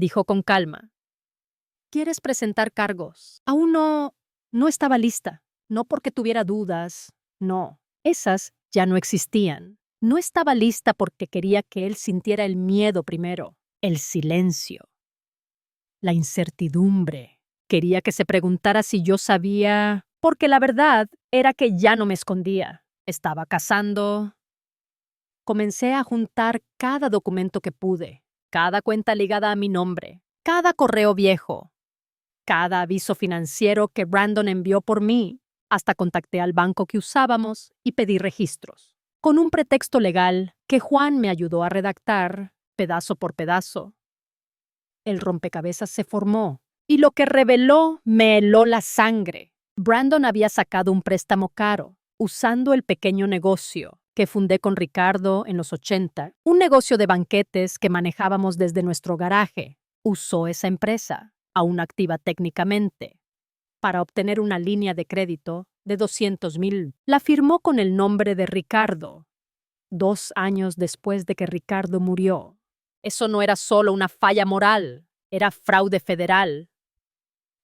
dijo con calma. ¿Quieres presentar cargos? Aún no estaba lista. No porque tuviera dudas. No, esas ya no existían. No estaba lista porque quería que él sintiera el miedo primero, el silencio, la incertidumbre. Quería que se preguntara si yo sabía, porque la verdad era que ya no me escondía. Estaba cazando. Comencé a juntar cada documento que pude, cada cuenta ligada a mi nombre, cada correo viejo, cada aviso financiero que Brandon envió por mí. Hasta contacté al banco que usábamos y pedí registros, con un pretexto legal que Juan me ayudó a redactar, pedazo por pedazo. El rompecabezas se formó, y lo que reveló me heló la sangre. Brandon había sacado un préstamo caro, usando el pequeño negocio que fundé con Ricardo en los 80, un negocio de banquetes que manejábamos desde nuestro garaje. Usó esa empresa, aún activa técnicamente, para obtener una línea de crédito de 200,000. La firmó con el nombre de Ricardo, 2 años después de que Ricardo murió. Eso no era solo una falla moral, era fraude federal.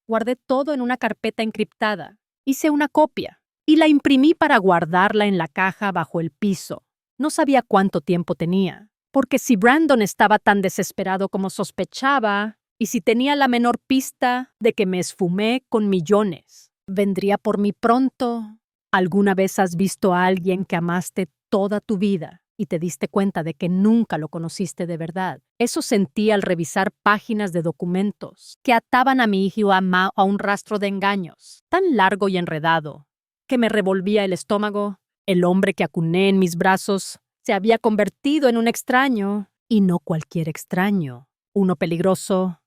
Guardé todo en una carpeta encriptada. Hice una copia y la imprimí para guardarla en la caja bajo el piso. No sabía cuánto tiempo tenía, porque si Brandon estaba tan desesperado como sospechaba, y si tenía la menor pista de que me esfumé con millones, vendría por mí pronto. ¿Alguna vez has visto a alguien que amaste toda tu vida y te diste cuenta de que nunca lo conociste de verdad? Eso sentí al revisar páginas de documentos que ataban a mi hijo a un rastro de engaños, tan largo y enredado, que me revolvía el estómago. El hombre que acuné en mis brazos se había convertido en un extraño, y no cualquier extraño, uno peligroso.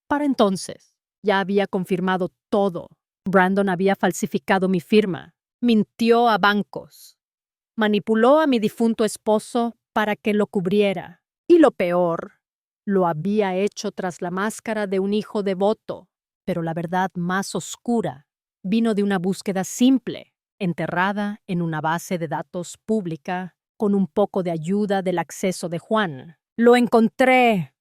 Para entonces, ya había confirmado todo. Brandon había falsificado mi firma, mintió a bancos, manipuló a mi difunto esposo para que lo cubriera. Y lo peor, lo había hecho tras la máscara de un hijo devoto. Pero la verdad más oscura vino de una búsqueda simple, enterrada en una base de datos pública, con un poco de ayuda del acceso de Juan. Lo encontré.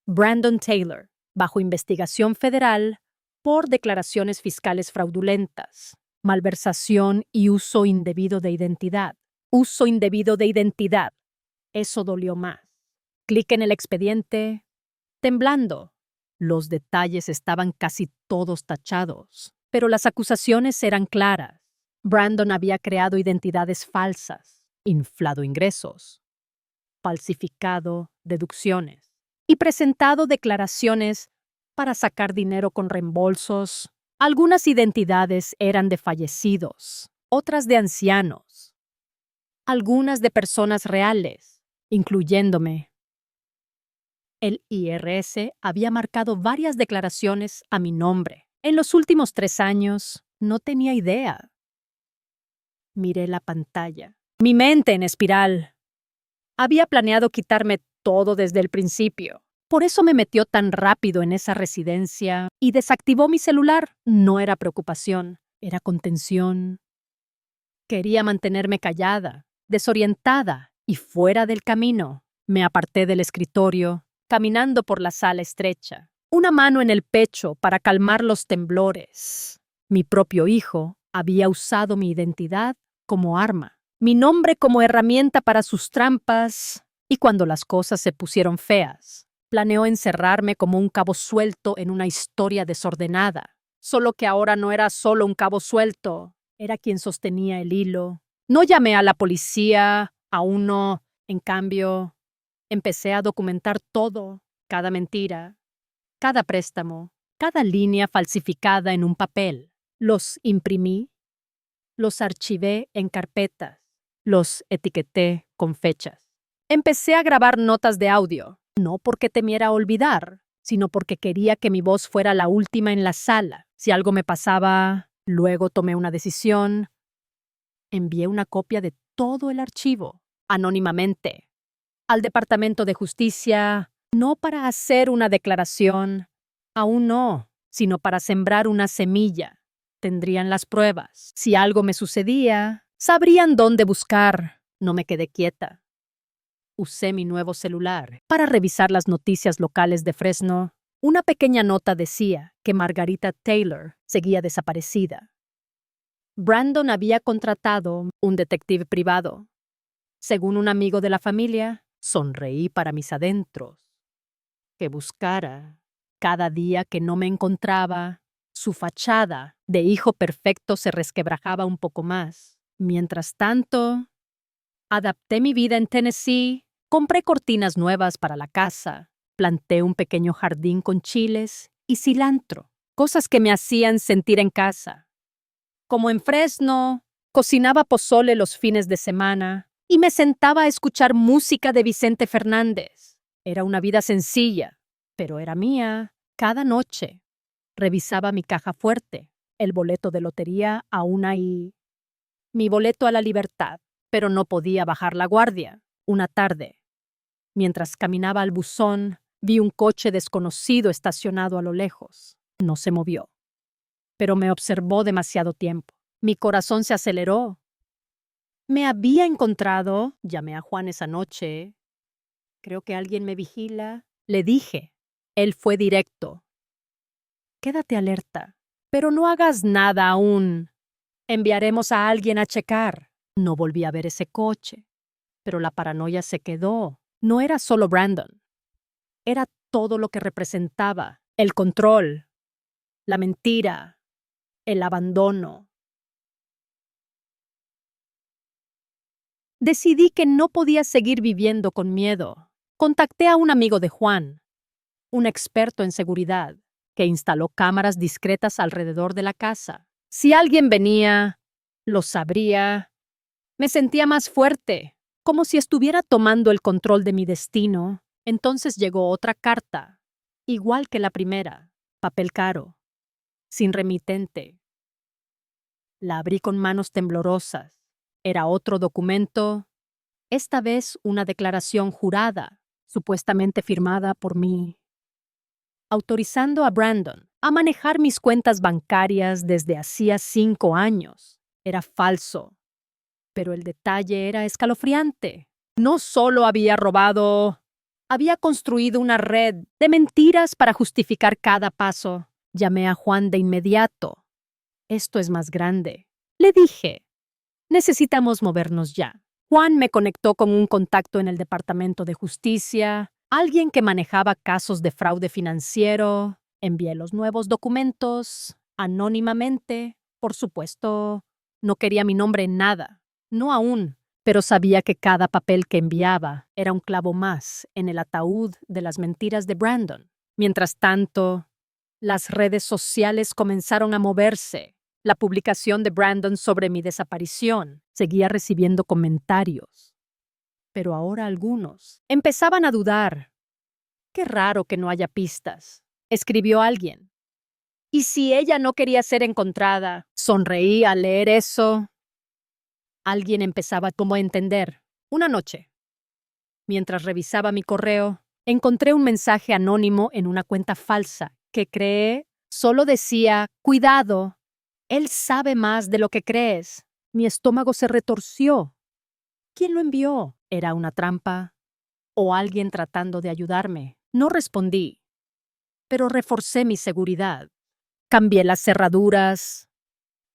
Brandon Taylor, bajo investigación federal por declaraciones fiscales fraudulentas, malversación y uso indebido de identidad. Uso indebido de identidad. Eso dolió más. Clic en el expediente, temblando. Los detalles estaban casi todos tachados, pero las acusaciones eran claras. Brandon había creado identidades falsas, inflado ingresos, falsificado deducciones y presentado declaraciones para sacar dinero con reembolsos. Algunas identidades eran de fallecidos, otras de ancianos, algunas de personas reales, incluyéndome. El IRS había marcado varias declaraciones a mi nombre. En los últimos 3 años, no tenía idea. Miré la pantalla. Mi mente en espiral. Había planeado quitarme todo desde el principio. Por eso me metió tan rápido en esa residencia y desactivó mi celular. No era preocupación, era contención. Quería mantenerme callada, desorientada y fuera del camino. Me aparté del escritorio, caminando por la sala estrecha, una mano en el pecho para calmar los temblores. Mi propio hijo había usado mi identidad como arma, mi nombre como herramienta para sus trampas, y cuando las cosas se pusieron feas, planeó encerrarme como un cabo suelto en una historia desordenada. Solo que ahora no era solo un cabo suelto, era quien sostenía el hilo. No llamé a la policía, aún no. En cambio, empecé a documentar todo, cada mentira, cada préstamo, cada línea falsificada en un papel. Los imprimí, los archivé en carpetas, los etiqueté con fechas. Empecé a grabar notas de audio, no porque temiera olvidar, sino porque quería que mi voz fuera la última en la sala. Si algo me pasaba, luego tomé una decisión. Envié una copia de todo el archivo, anónimamente, al Departamento de Justicia, no para hacer una declaración, aún no, sino para sembrar una semilla. Tendrían las pruebas. Si algo me sucedía, sabrían dónde buscar. No me quedé quieta. Usé mi nuevo celular para revisar las noticias locales de Fresno. Una pequeña nota decía que Margarita Taylor seguía desaparecida. Brandon había contratado un detective privado. Según un amigo de la familia, sonreí para mis adentros. Que buscara, cada día que no me encontraba, su fachada de hijo perfecto se resquebrajaba un poco más. Mientras tanto, adapté mi vida en Tennessee, compré cortinas nuevas para la casa, planté un pequeño jardín con chiles y cilantro, cosas que me hacían sentir en casa. Como en Fresno, cocinaba pozole los fines de semana y me sentaba a escuchar música de Vicente Fernández. Era una vida sencilla, pero era mía. Cada noche revisaba mi caja fuerte, el boleto de lotería aún ahí, mi boleto a la libertad, pero no podía bajar la guardia. Una tarde, mientras caminaba al buzón, vi un coche desconocido estacionado a lo lejos. No se movió, pero me observó demasiado tiempo. Mi corazón se aceleró. Me había encontrado, llamé a Juan esa noche. Creo que alguien me vigila. Le dije. Él fue directo. Quédate alerta, pero no hagas nada aún. Enviaremos a alguien a checar. No volví a ver ese coche, pero la paranoia se quedó. No era solo Brandon. Era todo lo que representaba. El control, la mentira, el abandono. Decidí que no podía seguir viviendo con miedo. Contacté a un amigo de Juan, un experto en seguridad, que instaló cámaras discretas alrededor de la casa. Si alguien venía, lo sabría. Me sentía más fuerte, como si estuviera tomando el control de mi destino. Entonces llegó otra carta, igual que la primera, papel caro, sin remitente. La abrí con manos temblorosas. Era otro documento, esta vez una declaración jurada, supuestamente firmada por mí, autorizando a Brandon a manejar mis cuentas bancarias desde hacía 5 años. Era falso, pero el detalle era escalofriante. No solo había robado, había construido una red de mentiras para justificar cada paso. Llamé a Juan de inmediato. Esto es más grande. Le dije, necesitamos movernos ya. Juan me conectó con un contacto en el Departamento de Justicia, alguien que manejaba casos de fraude financiero. Envié los nuevos documentos, anónimamente. Por supuesto, no quería mi nombre en nada. No aún, pero sabía que cada papel que enviaba era un clavo más en el ataúd de las mentiras de Brandon. Mientras tanto, las redes sociales comenzaron a moverse. La publicación de Brandon sobre mi desaparición seguía recibiendo comentarios. Pero ahora algunos empezaban a dudar. Qué raro que no haya pistas, escribió alguien. ¿Y si ella no quería ser encontrada? Sonreí al leer eso. Alguien empezaba como a entender. Una noche, mientras revisaba mi correo, encontré un mensaje anónimo en una cuenta falsa que creé. Solo decía, cuidado. Él sabe más de lo que crees. Mi estómago se retorció. ¿Quién lo envió? ¿Era una trampa? ¿O alguien tratando de ayudarme? No respondí, pero reforcé mi seguridad. Cambié las cerraduras.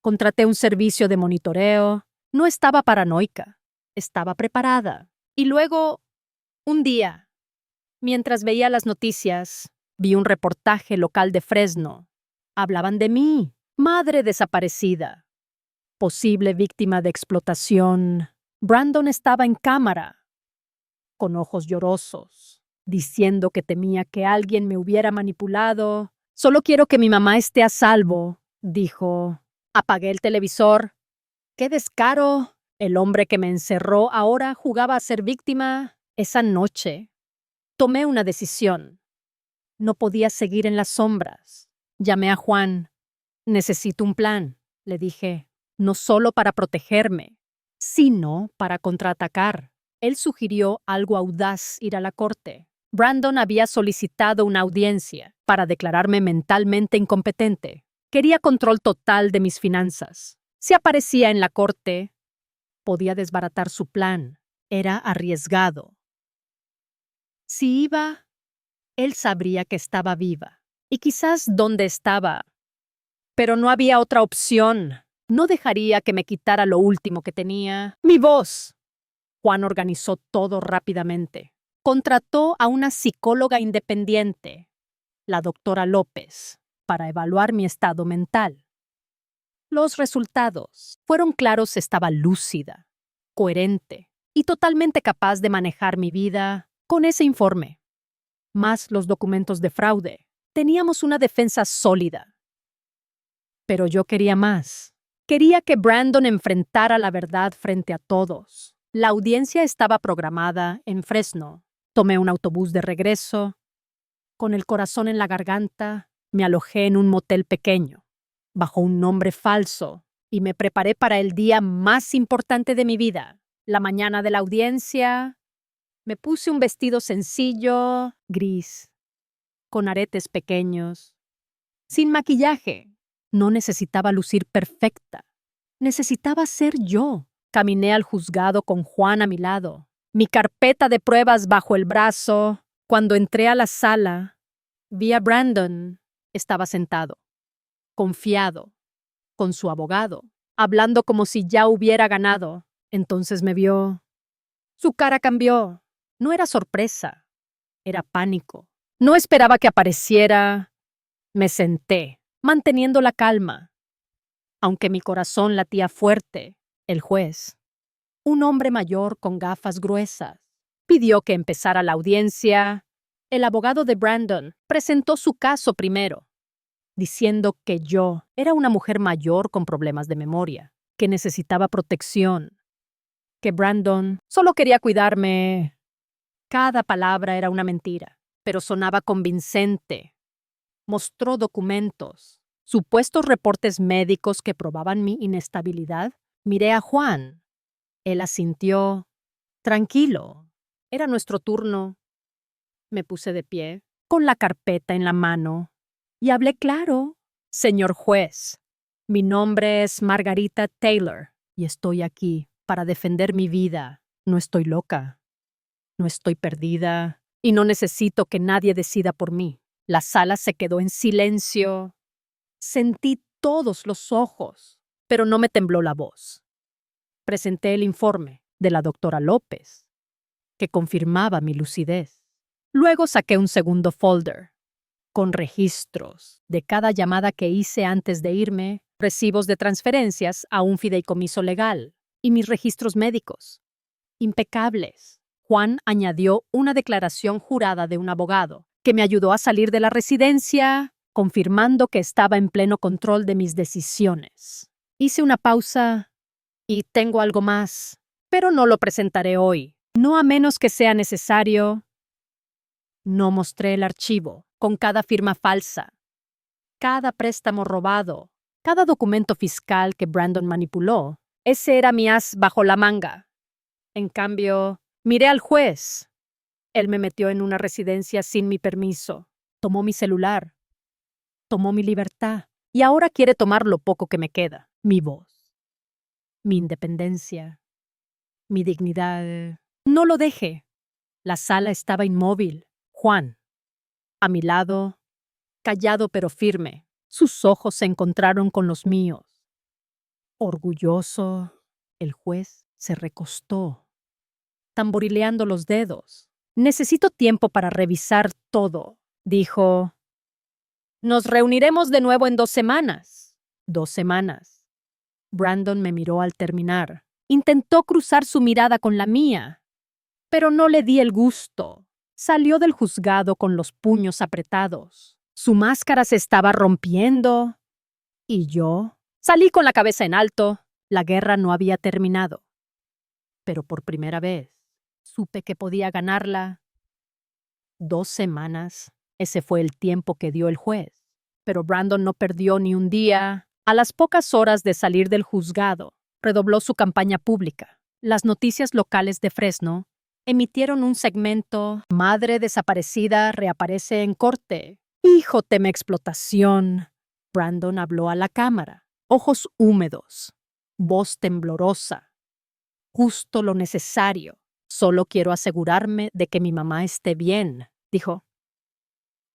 Contraté un servicio de monitoreo. No estaba paranoica. Estaba preparada. Y luego, un día, mientras veía las noticias, vi un reportaje local de Fresno. Hablaban de mí. Madre desaparecida. Posible víctima de explotación. Brandon estaba en cámara, con ojos llorosos, diciendo que temía que alguien me hubiera manipulado. Solo quiero que mi mamá esté a salvo, dijo. Apagué el televisor. ¡Qué descaro! El hombre que me encerró ahora jugaba a ser víctima. Esa noche, tomé una decisión. No podía seguir en las sombras. Llamé a Juan. Necesito un plan, le dije, no solo para protegerme, sino para contraatacar. Él sugirió algo audaz: ir a la corte. Brandon había solicitado una audiencia para declararme mentalmente incompetente. Quería control total de mis finanzas. Si aparecía en la corte, podía desbaratar su plan. Era arriesgado, Si iba, él sabría que estaba viva. Y quizás dónde estaba. Pero no había otra opción. No dejaría que me quitara lo último que tenía. Mi voz. Juan organizó todo rápidamente. Contrató a una psicóloga independiente, la doctora López, para evaluar mi estado mental. Los resultados fueron claros. Estaba lúcida, coherente y totalmente capaz de manejar mi vida con ese informe. Más los documentos de fraude. Teníamos una defensa sólida. Pero yo quería más. Quería que Brandon enfrentara la verdad frente a todos. La audiencia estaba programada en Fresno. Tomé un autobús de regreso. Con el corazón en la garganta, me alojé en un motel pequeño, bajo un nombre falso, y me preparé para el día más importante de mi vida. La mañana de la audiencia, me puse un vestido sencillo, gris, con aretes pequeños, sin maquillaje. No necesitaba lucir perfecta. Necesitaba ser yo. Caminé al juzgado con Juan a mi lado, mi carpeta de pruebas bajo el brazo. Cuando entré a la sala, vi a Brandon. Estaba sentado, confiado, con su abogado, hablando como si ya hubiera ganado. Entonces me vio. Su cara cambió. No era sorpresa, era pánico. No esperaba que apareciera. Me senté, manteniendo la calma. Aunque mi corazón latía fuerte, el juez, un hombre mayor con gafas gruesas, pidió que empezara la audiencia. El abogado de Brandon presentó su caso primero, diciendo que yo era una mujer mayor con problemas de memoria, que necesitaba protección, que Brandon solo quería cuidarme. Cada palabra era una mentira, pero sonaba convincente. Mostró documentos, supuestos reportes médicos que probaban mi inestabilidad. Miré a Juan. Él asintió. Tranquilo. Era nuestro turno. Me puse de pie, con la carpeta en la mano, y hablé claro. Señor juez, mi nombre es Margarita Taylor, y estoy aquí para defender mi vida. No estoy loca. No estoy perdida, y no necesito que nadie decida por mí. La sala se quedó en silencio. Sentí todos los ojos, pero no me tembló la voz. Presenté el informe de la doctora López, que confirmaba mi lucidez. Luego saqué un segundo folder, con registros de cada llamada que hice antes de irme, recibos de transferencias a un fideicomiso legal y mis registros médicos. Impecables. Juan añadió una declaración jurada de un abogado que me ayudó a salir de la residencia, confirmando que estaba en pleno control de mis decisiones. Hice una pausa y tengo algo más, pero no lo presentaré hoy, no a menos que sea necesario. No mostré el archivo con cada firma falsa, cada préstamo robado, cada documento fiscal que Brandon manipuló. Ese era mi as bajo la manga. En cambio, miré al juez. Él me metió en una residencia sin mi permiso. Tomó mi celular. Tomó mi libertad. Y ahora quiere tomar lo poco que me queda. Mi voz. Mi independencia. Mi dignidad. No lo deje. La sala estaba inmóvil. Juan, a mi lado, callado pero firme. Sus ojos se encontraron con los míos. Orgulloso, el juez se recostó, tamborileando los dedos. Necesito tiempo para revisar todo, dijo. Nos reuniremos de nuevo en 2 semanas. 2 semanas. Brandon me miró al terminar. Intentó cruzar su mirada con la mía, pero no le di el gusto. Salió del juzgado con los puños apretados. Su máscara se estaba rompiendo. Y yo salí con la cabeza en alto. La guerra no había terminado. Pero por primera vez supe que podía ganarla. 2 semanas. Ese fue el tiempo que dio el juez. Pero Brandon no perdió ni un día. A las pocas horas de salir del juzgado, redobló su campaña pública. Las noticias locales de Fresno emitieron un segmento: madre desaparecida reaparece en corte. Hijo teme explotación. Brandon habló a la cámara, ojos húmedos, voz temblorosa. Justo lo necesario. Solo quiero asegurarme de que mi mamá esté bien, dijo.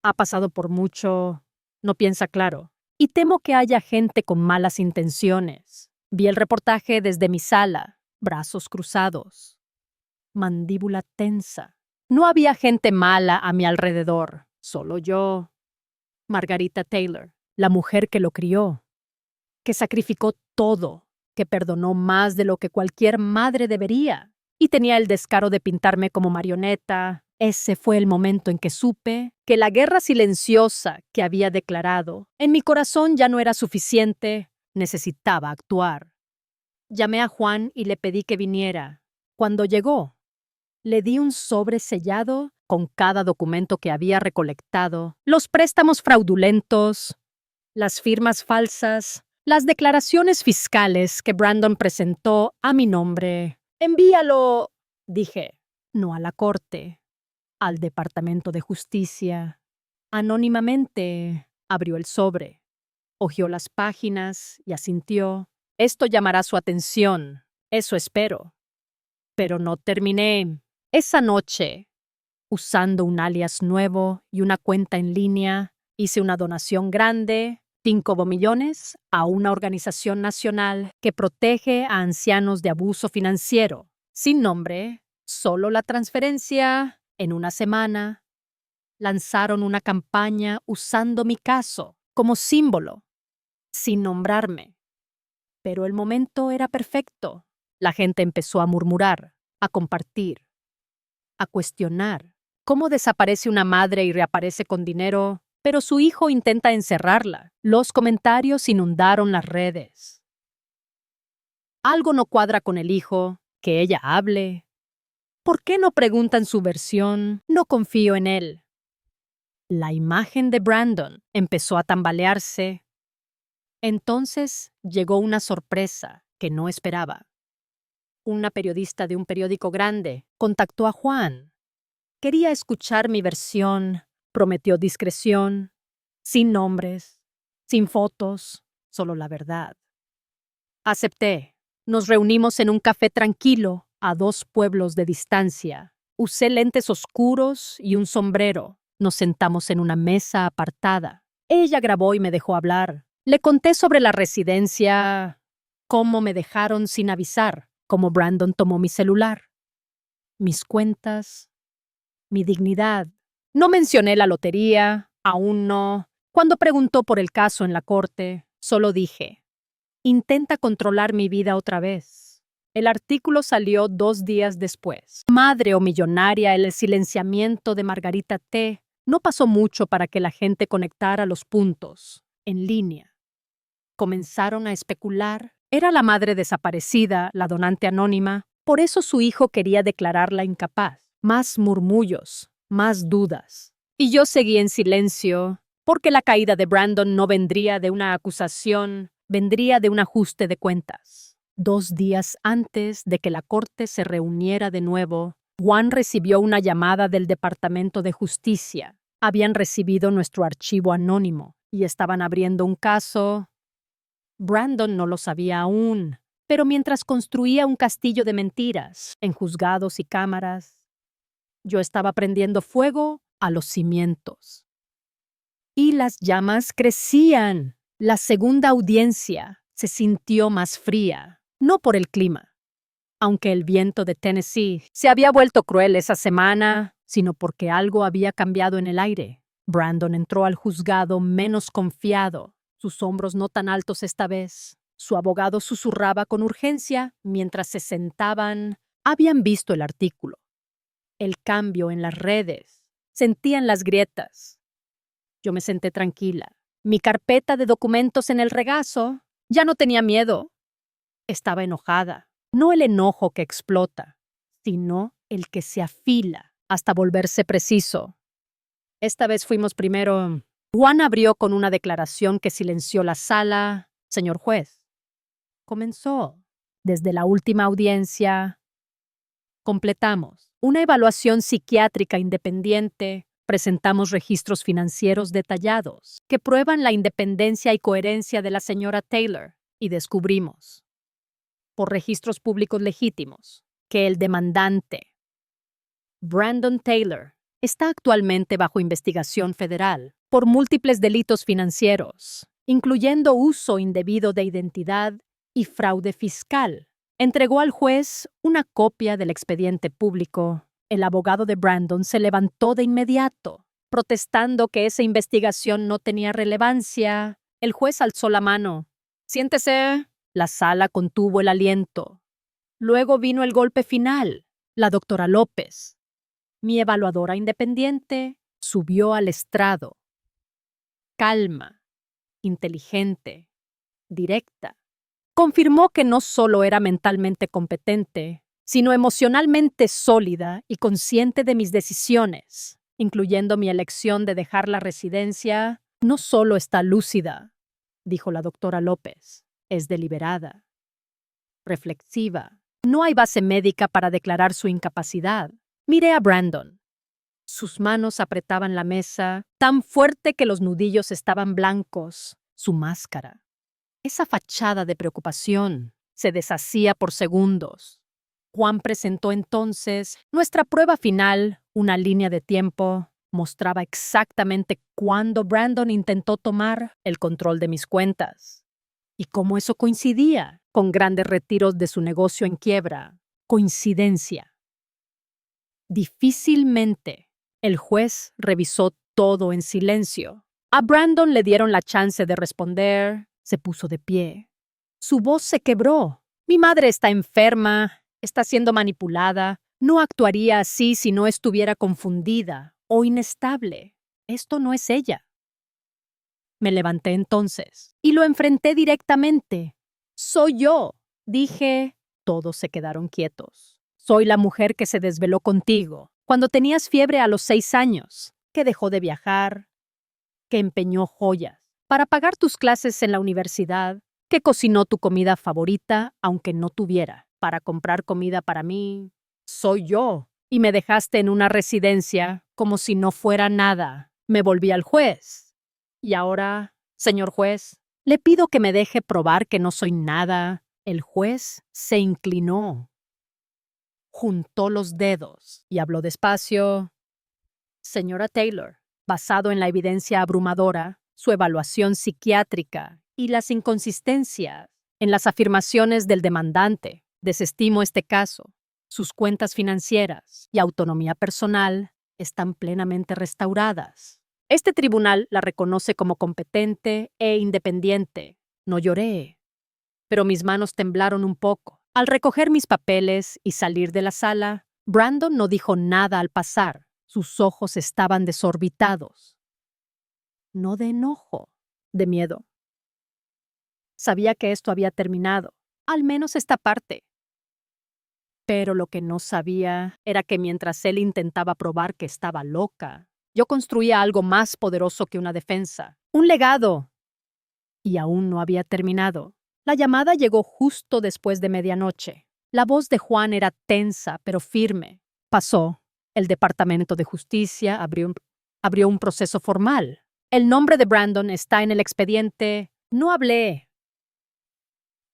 Ha pasado por mucho, no piensa claro. Y temo que haya gente con malas intenciones. Vi el reportaje desde mi sala, brazos cruzados, mandíbula tensa. No había gente mala a mi alrededor, solo yo. Margarita Taylor, la mujer que lo crió, que sacrificó todo, que perdonó más de lo que cualquier madre debería, y tenía el descaro de pintarme como marioneta. Ese fue el momento en que supe que la guerra silenciosa que había declarado en mi corazón ya no era suficiente, necesitaba actuar. Llamé a Juan y le pedí que viniera. Cuando llegó, le di un sobre sellado con cada documento que había recolectado, los préstamos fraudulentos, las firmas falsas, las declaraciones fiscales que Brandon presentó a mi nombre. Envíalo, dije, no a la corte, al Departamento de Justicia. Anónimamente abrió el sobre, hojeó las páginas y asintió. Esto llamará su atención, eso espero. Pero no terminé. Esa noche, usando un alias nuevo y una cuenta en línea, hice una donación grande, 5 millones, a una organización nacional que protege a ancianos de abuso financiero. Sin nombre, solo la transferencia. En una semana, lanzaron una campaña usando mi caso como símbolo, sin nombrarme. Pero el momento era perfecto. La gente empezó a murmurar, a compartir, a cuestionar. ¿Cómo desaparece una madre y reaparece con dinero, pero su hijo intenta encerrarla? Los comentarios inundaron las redes. Algo no cuadra con el hijo, que ella hable. ¿Por qué no preguntan su versión? No confío en él. La imagen de Brandon empezó a tambalearse. Entonces llegó una sorpresa que no esperaba. Una periodista de un periódico grande contactó a Juan. Quería escuchar mi versión, prometió discreción, sin nombres, sin fotos, solo la verdad. Acepté. Nos reunimos en un café tranquilo, a 2 pueblos de distancia. Usé lentes oscuros y un sombrero. Nos sentamos en una mesa apartada. Ella grabó y me dejó hablar. Le conté sobre la residencia, cómo me dejaron sin avisar, cómo Brandon tomó mi celular, mis cuentas, mi dignidad. No mencioné la lotería, aún no. Cuando preguntó por el caso en la corte, solo dije, intenta controlar mi vida otra vez. El artículo salió 2 días después. Madre o millonaria, el silenciamiento de Margarita T. No pasó mucho para que la gente conectara los puntos, en línea. Comenzaron a especular. Era la madre desaparecida, la donante anónima. Por eso su hijo quería declararla incapaz. Más murmullos, más dudas. Y yo seguí en silencio, porque la caída de Brandon no vendría de una acusación, vendría de un ajuste de cuentas. 2 días antes de que la corte se reuniera de nuevo, Juan recibió una llamada del Departamento de Justicia. Habían recibido nuestro archivo anónimo y estaban abriendo un caso. Brandon no lo sabía aún, pero mientras construía un castillo de mentiras en juzgados y cámaras, yo estaba prendiendo fuego a los cimientos. Y las llamas crecían. La segunda audiencia se sintió más fría, no por el clima, aunque el viento de Tennessee se había vuelto cruel esa semana, sino porque algo había cambiado en el aire. Brandon entró al juzgado menos confiado, sus hombros no tan altos esta vez. Su abogado susurraba con urgencia mientras se sentaban. Habían visto el artículo, el cambio en las redes, sentían las grietas. Yo me senté tranquila. Mi carpeta de documentos en el regazo. Ya no tenía miedo. Estaba enojada. No el enojo que explota, sino el que se afila hasta volverse preciso. Esta vez fuimos primero. Juan abrió con una declaración que silenció la sala. Señor juez. Comenzó. Desde la última audiencia. Completamos una evaluación psiquiátrica independiente. Presentamos registros financieros detallados que prueban la independencia y coherencia de la señora Taylor y descubrimos, por registros públicos legítimos, que el demandante Brandon Taylor está actualmente bajo investigación federal por múltiples delitos financieros, incluyendo uso indebido de identidad y fraude fiscal. Entregó al juez una copia del expediente público. El abogado de Brandon se levantó de inmediato, protestando que esa investigación no tenía relevancia. El juez alzó la mano. «Siéntese». La sala contuvo el aliento. Luego vino el golpe final. La doctora López, mi evaluadora independiente, subió al estrado. Calma, inteligente, directa. Confirmó que no solo era mentalmente competente, sino emocionalmente sólida y consciente de mis decisiones, incluyendo mi elección de dejar la residencia. No solo está lúcida, dijo la doctora López, es deliberada, reflexiva. No hay base médica para declarar su incapacidad. Miré a Brandon. Sus manos apretaban la mesa, tan fuerte que los nudillos estaban blancos. Su máscara, esa fachada de preocupación, se deshacía por segundos. Juan presentó entonces nuestra prueba final. Una línea de tiempo mostraba exactamente cuándo Brandon intentó tomar el control de mis cuentas. Y cómo eso coincidía con grandes retiros de su negocio en quiebra. Coincidencia. Difícilmente. El juez revisó todo en silencio. A Brandon le dieron la chance de responder. Se puso de pie. Su voz se quebró. Mi madre está enferma, está siendo manipulada. No actuaría así si no estuviera confundida o inestable. Esto no es ella. Me levanté entonces y lo enfrenté directamente. Soy yo, dije. Todos se quedaron quietos. Soy la mujer que se desveló contigo cuando tenías fiebre a los 6 años, que dejó de viajar, que empeñó joyas para pagar tus clases en la universidad, que cocinó tu comida favorita aunque no tuviera para comprar comida para mí. Soy yo. Y me dejaste en una residencia como si no fuera nada. Me volví al juez. Y ahora, señor juez, le pido que me deje probar que no soy nada. El juez se inclinó, juntó los dedos y habló despacio. Señora Taylor, basado en la evidencia abrumadora, su evaluación psiquiátrica y las inconsistencias en las afirmaciones del demandante, desestimo este caso. Sus cuentas financieras y autonomía personal están plenamente restauradas. Este tribunal la reconoce como competente e independiente. No lloré, pero mis manos temblaron un poco. Al recoger mis papeles y salir de la sala, Brandon no dijo nada al pasar. Sus ojos estaban desorbitados. No de enojo, de miedo. Sabía que esto había terminado, al menos esta parte. Pero lo que no sabía era que mientras él intentaba probar que estaba loca, yo construía algo más poderoso que una defensa, un legado. Y aún no había terminado. La llamada llegó justo después de medianoche. La voz de Juan era tensa, pero firme. Pasó. El Departamento de Justicia abrió un proceso formal. El nombre de Brandon está en el expediente. No hablé.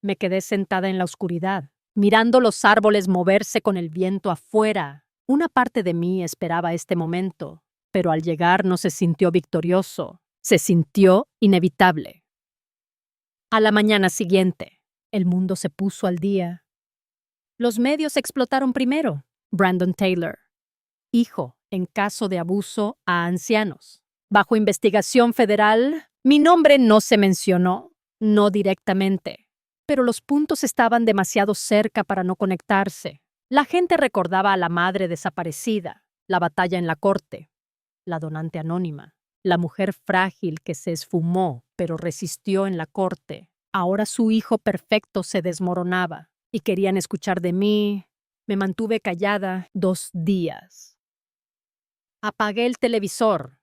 Me quedé sentada en la oscuridad, mirando los árboles moverse con el viento afuera. Una parte de mí esperaba este momento, pero al llegar no se sintió victorioso. Se sintió inevitable. A la mañana siguiente, el mundo se puso al día. Los medios explotaron primero. Brandon Taylor, hijo en caso de abuso a ancianos. Bajo investigación federal, mi nombre no se mencionó, no directamente, pero los puntos estaban demasiado cerca para no conectarse. La gente recordaba a la madre desaparecida, la batalla en la corte, la donante anónima, la mujer frágil que se esfumó pero resistió en la corte. Ahora su hijo perfecto se desmoronaba y querían escuchar de mí. Me mantuve callada 2 días. Apagué el televisor.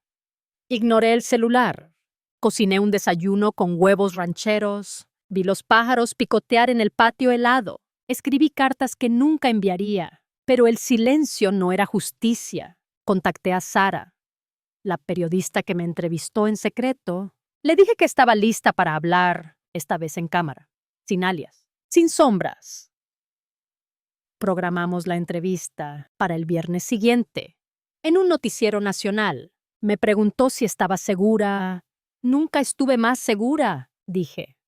Ignoré el celular. Cociné un desayuno con huevos rancheros. Vi los pájaros picotear en el patio helado. Escribí cartas que nunca enviaría. Pero el silencio no era justicia. Contacté a Sara, la periodista que me entrevistó en secreto. Le dije que estaba lista para hablar, esta vez en cámara, sin alias, sin sombras. Programamos la entrevista para el viernes siguiente. En un noticiero nacional, me preguntó si estaba segura. Nunca estuve más segura, dije.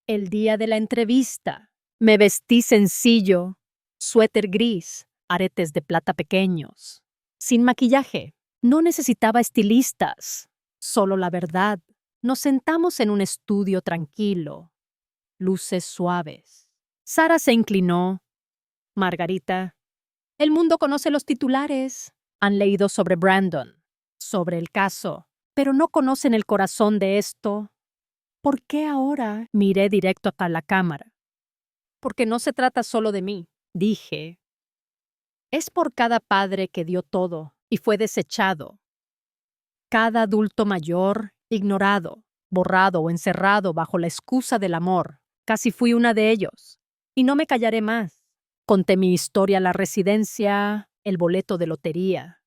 El día de la entrevista, me vestí sencillo, suéter gris, aretes de plata pequeños, sin maquillaje. No necesitaba estilistas, solo la verdad. Nos sentamos en un estudio tranquilo, luces suaves. Sara se inclinó. Margarita, el mundo conoce los titulares. Han leído sobre Brandon, sobre el caso, pero no conocen el corazón de esto. ¿Por qué ahora? Miré directo a la cámara. Porque no se trata solo de mí, dije. Es por cada padre que dio todo y fue desechado. Cada adulto mayor, ignorado, borrado o encerrado bajo la excusa del amor. Casi fui una de ellos. Y no me callaré más. Conté mi historia a la residencia, el boleto de lotería,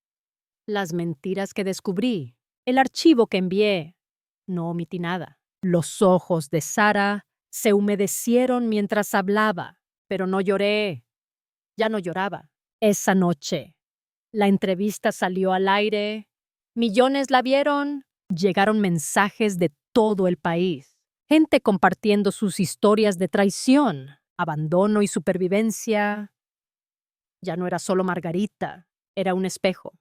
las mentiras que descubrí, el archivo que envié. No omití nada. Los ojos de Sara se humedecieron mientras hablaba, pero no lloré. Ya no lloraba. Esa noche, la entrevista salió al aire. Millones la vieron. Llegaron mensajes de todo el país. Gente compartiendo sus historias de traición, abandono y supervivencia. Ya no era solo Margarita, era un espejo.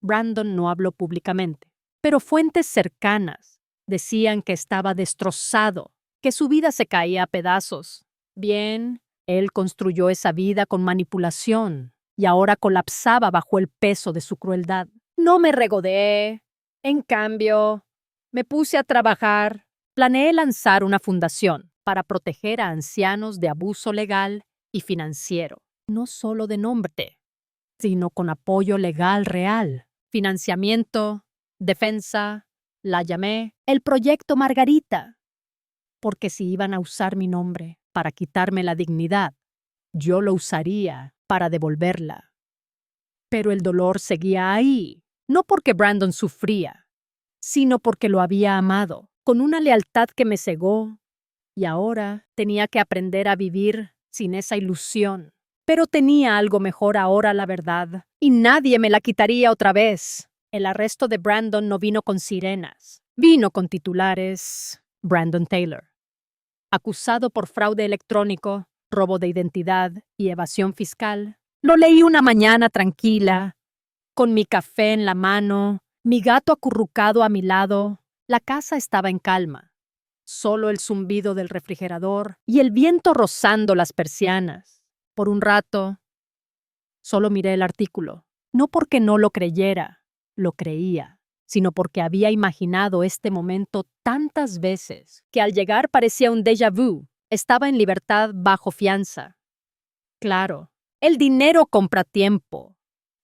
Brandon no habló públicamente, pero fuentes cercanas decían que estaba destrozado, que su vida se caía a pedazos. Bien, él construyó esa vida con manipulación y ahora colapsaba bajo el peso de su crueldad. No me regodeé. En cambio, me puse a trabajar. Planeé lanzar una fundación para proteger a ancianos de abuso legal y financiero, no solo de nombre, sino con apoyo legal real, financiamiento, defensa. La llamé el Proyecto Margarita, porque si iban a usar mi nombre para quitarme la dignidad, yo lo usaría para devolverla. Pero el dolor seguía ahí, no porque Brandon sufría, sino porque lo había amado, con una lealtad que me cegó, y ahora tenía que aprender a vivir sin esa ilusión. Pero tenía algo mejor ahora, la verdad, y nadie me la quitaría otra vez. El arresto de Brandon no vino con sirenas, vino con titulares. Brandon Taylor, acusado por fraude electrónico, robo de identidad y evasión fiscal. Lo leí una mañana tranquila, con mi café en la mano, mi gato acurrucado a mi lado. La casa estaba en calma. Solo el zumbido del refrigerador y el viento rozando las persianas. Por un rato, solo miré el artículo. No porque no lo creyera, lo creía, sino porque había imaginado este momento tantas veces que al llegar parecía un déjà vu. Estaba en libertad bajo fianza. Claro, el dinero compra tiempo,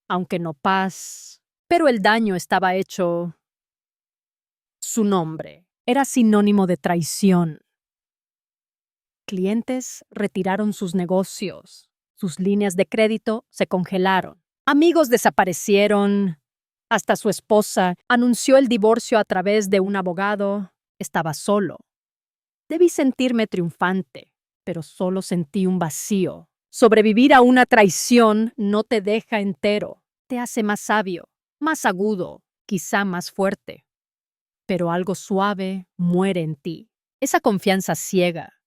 aunque no paz, pero el daño estaba hecho. Su nombre era sinónimo de traición. Clientes retiraron sus negocios, sus líneas de crédito se congelaron, amigos desaparecieron, hasta su esposa anunció el divorcio a través de un abogado. Estaba solo. Debí sentirme triunfante, pero solo sentí un vacío. Sobrevivir a una traición no te deja entero, te hace más sabio, más agudo, quizá más fuerte. Pero algo suave muere en ti. Esa confianza ciega.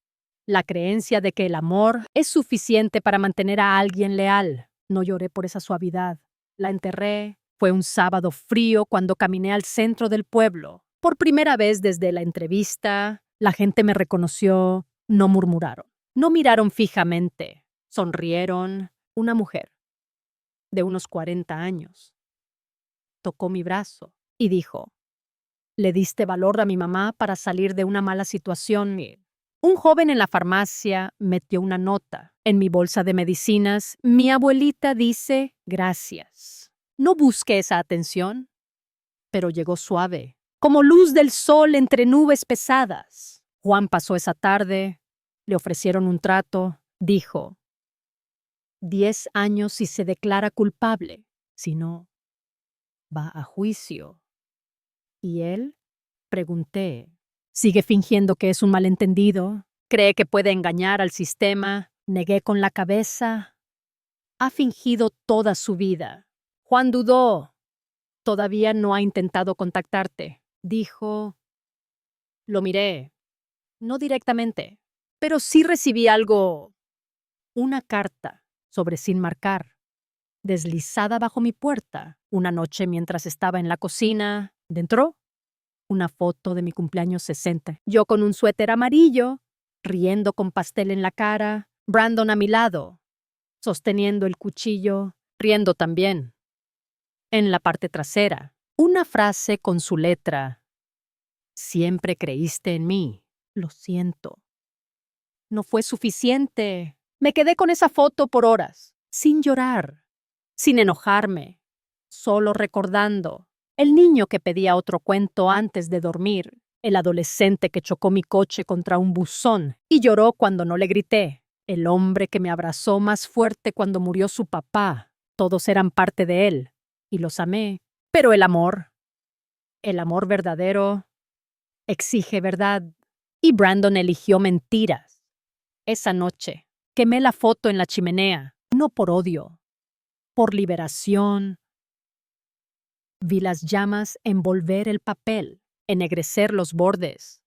La creencia de que el amor es suficiente para mantener a alguien leal. No lloré por esa suavidad. La enterré. Fue un sábado frío cuando caminé al centro del pueblo. Por primera vez desde la entrevista, la gente me reconoció. No murmuraron. No miraron fijamente. Sonrieron. Una mujer de unos 40 años tocó mi brazo y dijo: «Le diste valor a mi mamá para salir de una mala situación». Un joven en la farmacia metió una nota. En mi bolsa de medicinas, mi abuelita dice gracias. No busqué esa atención, pero llegó suave, como luz del sol entre nubes pesadas. Juan pasó esa tarde, le ofrecieron un trato, dijo: 10 años si se declara culpable, si no, va a juicio. ¿Y él? Pregunté. ¿Sigue fingiendo que es un malentendido? ¿Cree que puede engañar al sistema? Negué con la cabeza. Ha fingido toda su vida. Juan dudó. Todavía no ha intentado contactarte, dijo. Lo miré. No directamente, pero sí recibí algo. Una carta sobre sin marcar, deslizada bajo mi puerta una noche mientras estaba en la cocina. Dentro, una foto de mi cumpleaños 60. Yo con un suéter amarillo, riendo con pastel en la cara, Brandon a mi lado, sosteniendo el cuchillo, riendo también. En la parte trasera, una frase con su letra. Siempre creíste en mí. Lo siento. No fue suficiente. Me quedé con esa foto por horas, sin llorar, sin enojarme, solo recordando. El niño que pedía otro cuento antes de dormir, el adolescente que chocó mi coche contra un buzón y lloró cuando no le grité, el hombre que me abrazó más fuerte cuando murió su papá. Todos eran parte de él, y los amé. Pero el amor verdadero, exige verdad. Y Brandon eligió mentiras. Esa noche, quemé la foto en la chimenea, no por odio, por liberación. Vi las llamas envolver el papel, ennegrecer los bordes,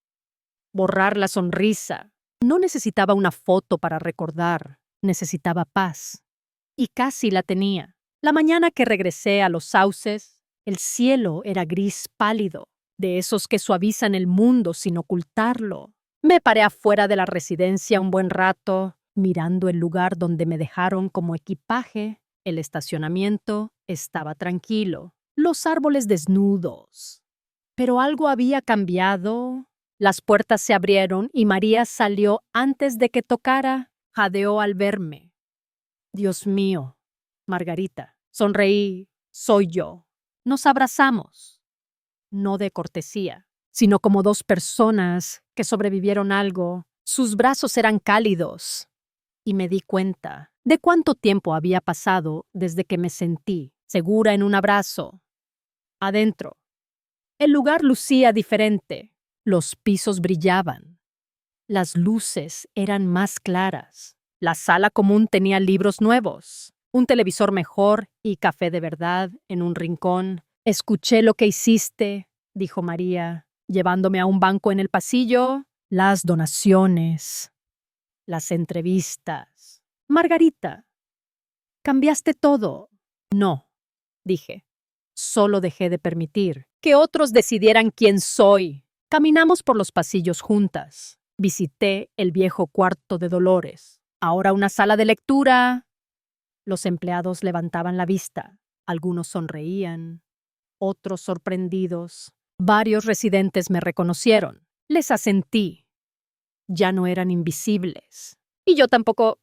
borrar la sonrisa. No necesitaba una foto para recordar, necesitaba paz. Y casi la tenía. La mañana que regresé a los sauces, el cielo era gris pálido, de esos que suavizan el mundo sin ocultarlo. Me paré afuera de la residencia un buen rato, mirando el lugar donde me dejaron como equipaje. El estacionamiento estaba tranquilo, los árboles desnudos. Pero algo había cambiado. Las puertas se abrieron y María salió antes de que tocara. Jadeó al verme. Dios mío, Margarita. Sonreí. Soy yo. Nos abrazamos. No de cortesía, sino como dos personas que sobrevivieron algo. Sus brazos eran cálidos. Y me di cuenta de cuánto tiempo había pasado desde que me sentí segura en un abrazo. Adentro, el lugar lucía diferente. Los pisos brillaban. Las luces eran más claras. La sala común tenía libros nuevos, un televisor mejor y café de verdad en un rincón. Escuché lo que hiciste, dijo María, llevándome a un banco en el pasillo. Las donaciones, las entrevistas. Margarita, cambiaste todo. No, dije. Solo dejé de permitir que otros decidieran quién soy. Caminamos por los pasillos juntas. Visité el viejo cuarto de Dolores. Ahora una sala de lectura. Los empleados levantaban la vista. Algunos sonreían, otros sorprendidos. Varios residentes me reconocieron. Les asentí. Ya no eran invisibles. Y yo tampoco.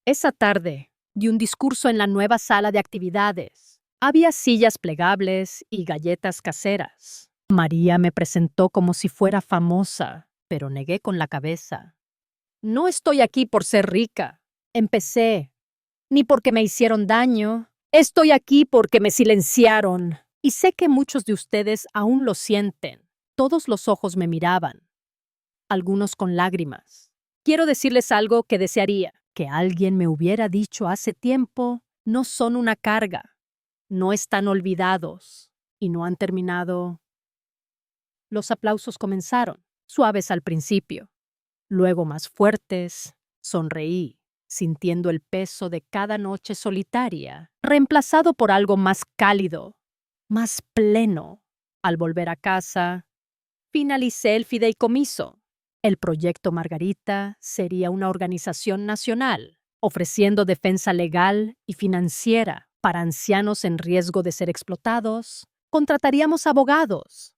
Esa tarde, di un discurso en la nueva sala de actividades. Había sillas plegables y galletas caseras. María me presentó como si fuera famosa, pero negué con la cabeza. No estoy aquí por ser rica. Empecé. Ni porque me hicieron daño. Estoy aquí porque me silenciaron. Y sé que muchos de ustedes aún lo sienten. Todos los ojos me miraban. Algunos con lágrimas. Quiero decirles algo que desearía que alguien me hubiera dicho hace tiempo. No son una carga. No están olvidados y no han terminado. Los aplausos comenzaron, suaves al principio, luego más fuertes. Sonreí, sintiendo el peso de cada noche solitaria, reemplazado por algo más cálido, más pleno. Al volver a casa, finalicé el fideicomiso. El proyecto Margarita sería una organización nacional, ofreciendo defensa legal y financiera para ancianos en riesgo de ser explotados. Contrataríamos abogados,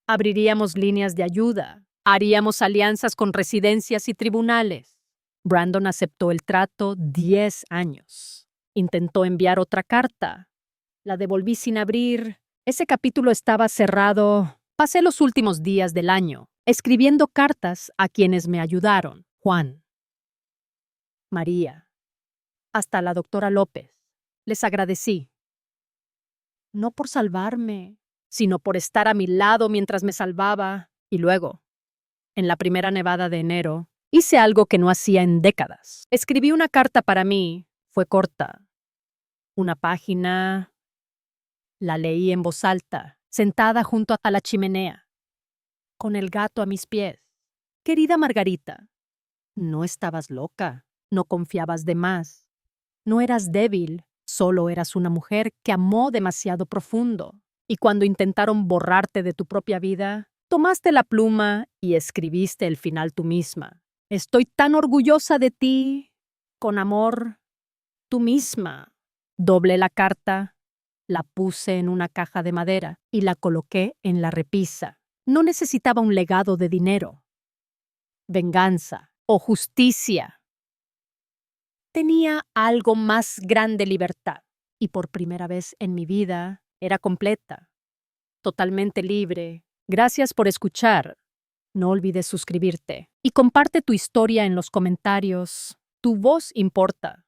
abriríamos líneas de ayuda, haríamos alianzas con residencias y tribunales. Brandon aceptó el trato 10 años. Intentó enviar otra carta. La devolví sin abrir. Ese capítulo estaba cerrado. Pasé los últimos días del año escribiendo cartas a quienes me ayudaron. Juan, María, hasta la doctora López. Les agradecí. No por salvarme, sino por estar a mi lado mientras me salvaba. Y luego, en la primera nevada de enero, Hice algo que no hacía en décadas. Escribí una carta para mí. Fue corta. Una página. La leí en voz alta, sentada junto a la chimenea, con el gato a mis pies. Querida Margarita, no estabas loca, no confiabas de más. No eras débil, solo eras una mujer que amó demasiado profundo. Y cuando intentaron borrarte de tu propia vida, tomaste la pluma y escribiste el final tú misma. Estoy tan orgullosa de ti. Con amor, tú misma. Doblé la carta, la puse en una caja de madera y la coloqué en la repisa. No necesitaba un legado de dinero, venganza o justicia. Tenía algo más grande: libertad. Y por primera vez en mi vida era completa, totalmente libre. Gracias por escuchar. No olvides suscribirte y comparte tu historia en los comentarios. Tu voz importa.